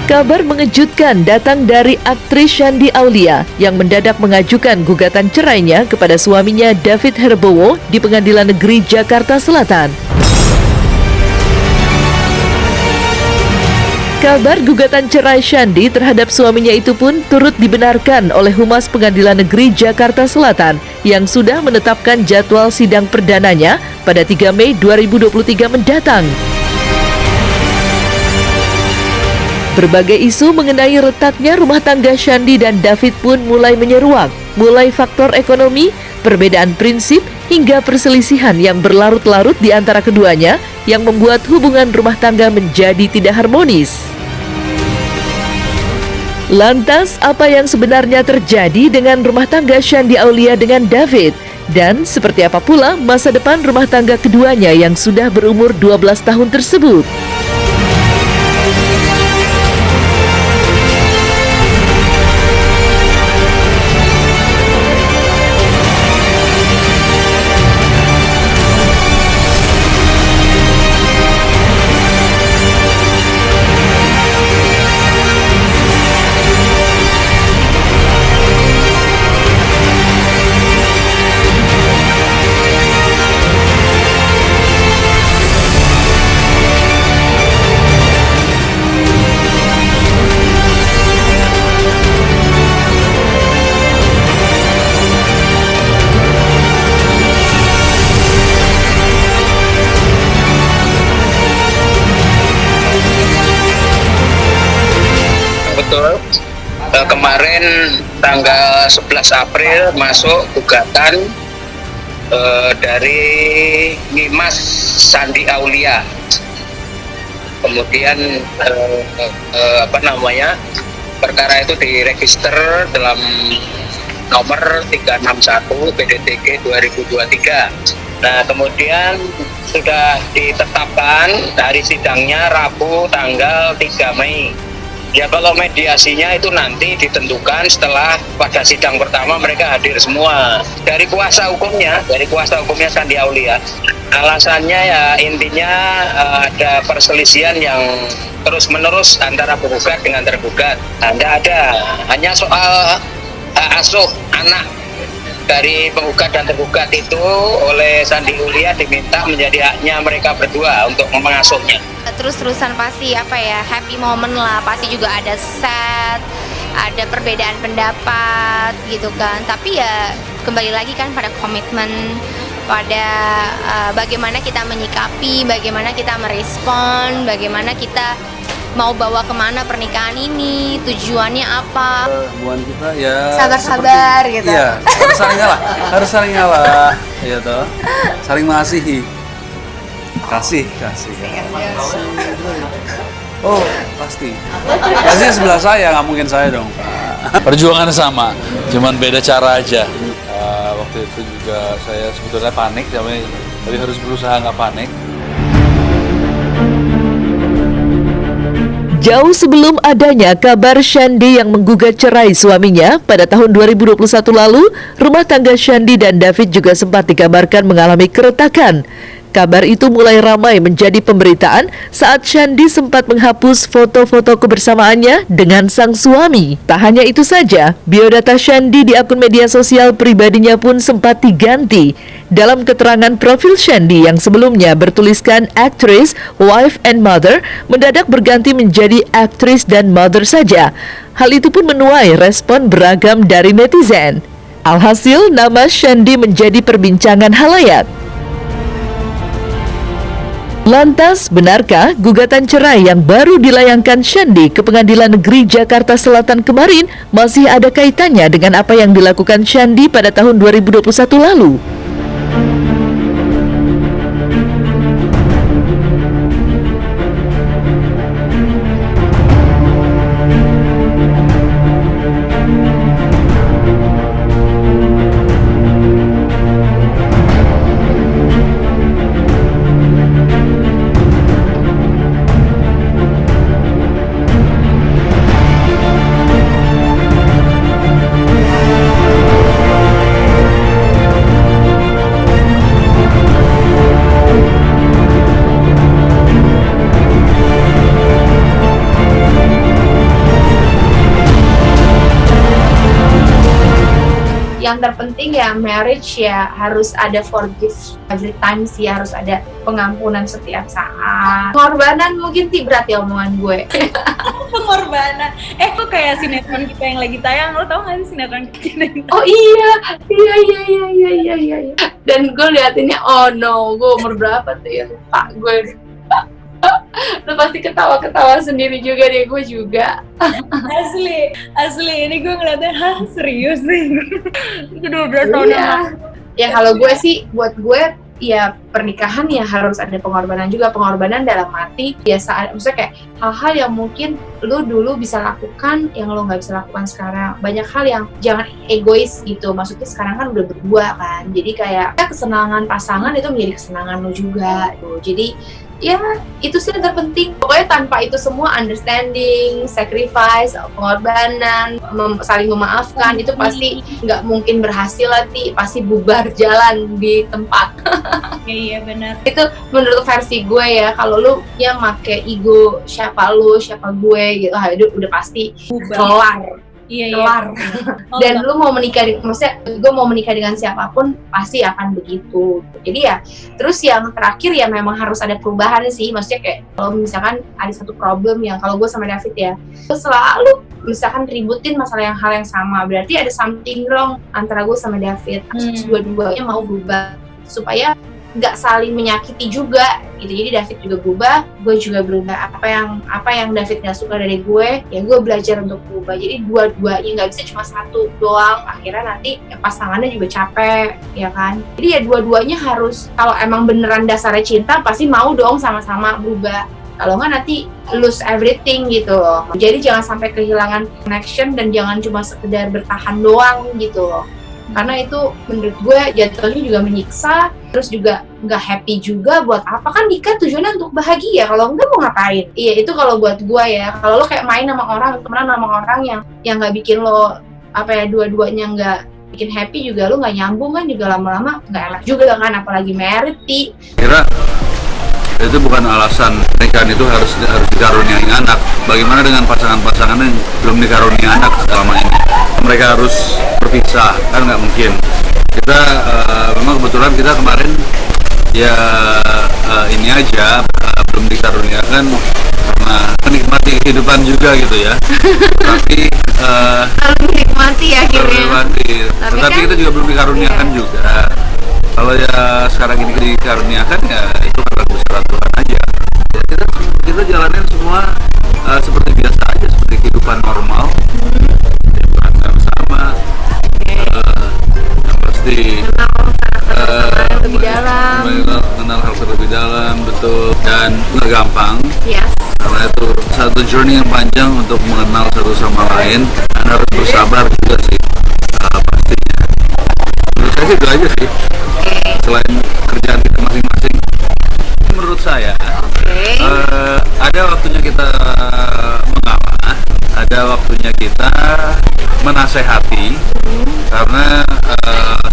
Kabar mengejutkan datang dari aktris Shandy Aulia yang mendadak mengajukan gugatan cerainya kepada suaminya David Herbowo di Pengadilan Negeri Jakarta Selatan. Kabar gugatan cerai Shandy terhadap suaminya itu pun turut dibenarkan oleh Humas Pengadilan Negeri Jakarta Selatan yang sudah menetapkan jadwal sidang perdananya pada 3 Mei 2023 mendatang. Berbagai isu mengenai retaknya rumah tangga Shandy dan David pun mulai menyeruak, mulai faktor ekonomi, perbedaan prinsip, hingga perselisihan yang berlarut-larut di antara keduanya yang membuat hubungan rumah tangga menjadi tidak harmonis. Lantas, apa yang sebenarnya terjadi dengan rumah tangga Shandy Aulia dengan David? Dan seperti apa pula masa depan rumah tangga keduanya yang sudah berumur 12 tahun tersebut? Betul, kemarin tanggal 11 April masuk gugatan dari Nyimas Shandy Aulia. Kemudian perkara itu diregister dalam nomor 361 PDTG 2023. Nah, kemudian sudah ditetapkan hari sidangnya Rabu tanggal 3 Mei. Ya, kalau mediasinya itu nanti ditentukan setelah pada sidang pertama mereka hadir semua. Dari kuasa hukumnya Shandy Aulia, alasannya ya intinya ada perselisihan yang terus-menerus antara penggugat dengan tergugat. Tidak ada, hanya soal hak asuh anak dari penggugat dan tergugat itu oleh Shandy Aulia diminta menjadi haknya mereka berdua untuk mengasuhnya. Terus-terusan pasti happy moment lah, pasti juga ada set, ada perbedaan pendapat gitu kan, tapi ya kembali lagi kan pada komitmen, pada bagaimana kita menyikapi, bagaimana kita merespon, bagaimana kita mau bawa kemana pernikahan ini, tujuannya apa. Hubungan kita ya sabar-sabar gitu. Iya, harus saling ngalah, iya toh, saling mengasihi. Kasih. Oh, pasti. Pastinya sebelah saya, nggak mungkin saya dong. Perjuangan sama, cuman beda cara aja. Waktu itu juga saya sebetulnya panik, tapi harus berusaha nggak panik. Jauh sebelum adanya kabar Shandy yang menggugat cerai suaminya pada tahun 2021 lalu, rumah tangga Shandy dan David juga sempat dikabarkan mengalami keretakan. Kabar itu mulai ramai menjadi pemberitaan saat Shandy sempat menghapus foto-foto kebersamaannya dengan sang suami. Tak hanya itu saja, biodata Shandy di akun media sosial pribadinya pun sempat diganti. Dalam keterangan profil Shandy yang sebelumnya bertuliskan actress, wife, and mother, mendadak berganti menjadi actress dan mother saja. Hal itu pun menuai respon beragam dari netizen. Alhasil, nama Shandy menjadi perbincangan halayak. Lantas, benarkah gugatan cerai yang baru dilayangkan Shandy ke Pengadilan Negeri Jakarta Selatan kemarin masih ada kaitannya dengan apa yang dilakukan Shandy pada tahun 2021 lalu? yang terpenting ya marriage ya harus ada forgive every time sih, harus ada pengampunan setiap saat. Pengorbanan mungkin berat ya omongan gue. Pengorbanan. Kok kayak sinetron kita yang lagi tayang, lo tau gak sih sinetron kita yang tayang? Oh iya. Dan gue liatinnya, oh no, gue umur berapa tuh ya, lupa gue. Lo pasti ketawa-ketawa sendiri juga deh, gue juga. Asli, ini gue ngeliatnya, serius nih? Itu 12 tahun yang lalu. Ya kalau gue sih, buat gue, ya pernikahan ya harus ada pengorbanan juga. Pengorbanan dalam arti ya saat, maksudnya kayak hal-hal yang mungkin lo dulu bisa lakukan yang lo nggak bisa lakukan sekarang. Banyak hal yang jangan egois gitu, maksudnya sekarang kan udah berdua kan, jadi kayak kesenangan pasangan itu menjadi kesenangan lo juga tuh. Jadi ya itu sih yang terpenting. Pokoknya tanpa itu semua, understanding, sacrifice, pengorbanan, saling memaafkan, itu pasti nggak mungkin berhasil nanti, pasti bubar jalan di tempat. Iya benar. Itu menurut versi gue ya. Kalau lu yang make ego siapa lu, siapa gue gitu, itu udah pasti kelar. Iya. Dan lu mau menikah, maksudnya gue mau menikah dengan siapapun pasti akan begitu. Jadi ya, terus yang terakhir ya memang harus ada perubahan sih. Maksudnya kayak kalau misalkan ada satu problem yang, kalau gue sama David ya, gue selalu misalkan ributin masalah hal yang sama, berarti ada something wrong antara gue sama David. Dua-duanya mau berubah supaya nggak saling menyakiti juga gitu. Jadi David juga berubah, gue juga berubah. Apa yang David nggak suka dari gue, ya gue belajar untuk berubah. Jadi dua-duanya, nggak bisa cuma satu doang, akhirnya nanti ya pasangannya juga capek ya kan. Jadi ya dua-duanya harus, kalau emang beneran dasarnya cinta, pasti mau dong sama-sama berubah. Kalau nggak nanti lose everything gitu loh. Jadi jangan sampai kehilangan connection, dan jangan cuma sekedar bertahan doang gitu loh. Karena itu menurut gue jatuhnya juga menyiksa, terus juga nggak happy juga. Buat apa kan nikah tujuannya untuk bahagia, kalau enggak mau ngapain? Iya, itu kalau buat gue ya. Kalau lo kayak main sama orang, temenan sama orang yang nggak bikin lo dua-duanya nggak bikin happy, juga lo nggak nyambung kan, juga lama-lama nggak enak juga kan, apalagi married. Kira itu bukan alasan pernikahan itu harus dikaruniai anak. Bagaimana dengan pasangan-pasangan yang belum dikaruniai anak selama ini? Mereka harus berpisah, kan nggak mungkin. Kita memang kebetulan kita kemarin ya ini aja belum dikaruniakan karena menikmati kehidupan juga gitu ya. Tapi menikmati akhirnya. Tetapi kan, kita juga belum dikaruniakan juga. Kalau ya sekarang ini dikaruniakan, ya itu karena besar Tuhan aja. Ya, kita jalanin semua seperti biasa aja, seperti kehidupan normal. Sama yang pasti lebih dalam, kenal hal lebih dalam, betul, dan nggak gampang. Yes. Karena itu satu journey yang panjang untuk mengenal satu sama lain, dan harus bersabar juga sih, pastinya. Menurut saya sih itu aja sih. Selain kerjaan kita masing-masing, menurut saya ada waktunya kita mengalah, ada waktunya kita menasehati, karena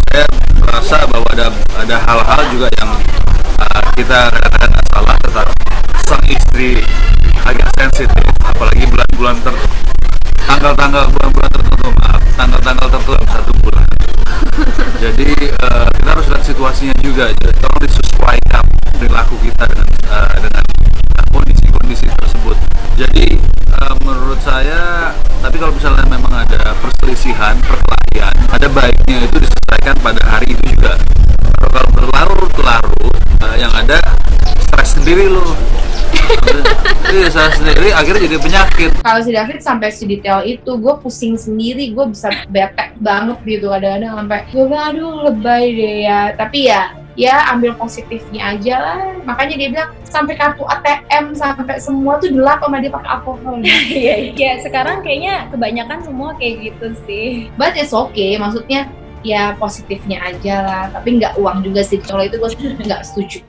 saya merasa bahwa ada hal-hal juga yang kita kadang-kadang nggak salah, tetapi sang istri agak sensitif, apalagi bulan-bulan tanggal-tanggal tertentu, tanggal-tanggal tertentu dalam satu bulan. Jadi kita harus lihat situasinya juga, jadi tolong disesuaikan perilaku kita dengan kondisi tersebut. Jadi menurut saya, tapi kalau misalnya memang ada perselisihan, perkelahian, ada baiknya itu diselesaikan pada hari itu juga. Kalau berlarut-larut, yang ada stres sendiri loh. Iya, saya sendiri akhirnya jadi penyakit. Kalau si David sampai sedetail itu, gue pusing sendiri, gue bisa bete banget gitu kadang-kadang, sampai gue bilang aduh lebay deh ya. Tapi ya ambil positifnya aja lah. Makanya dia bilang sampai kartu ATM, sampai semua tuh gelap sama dia pakai alkohol. Iya, sekarang kayaknya kebanyakan semua kayak gitu sih. But it's okay, maksudnya ya positifnya aja lah. Tapi nggak uang juga sih, kalau itu gue nggak setuju.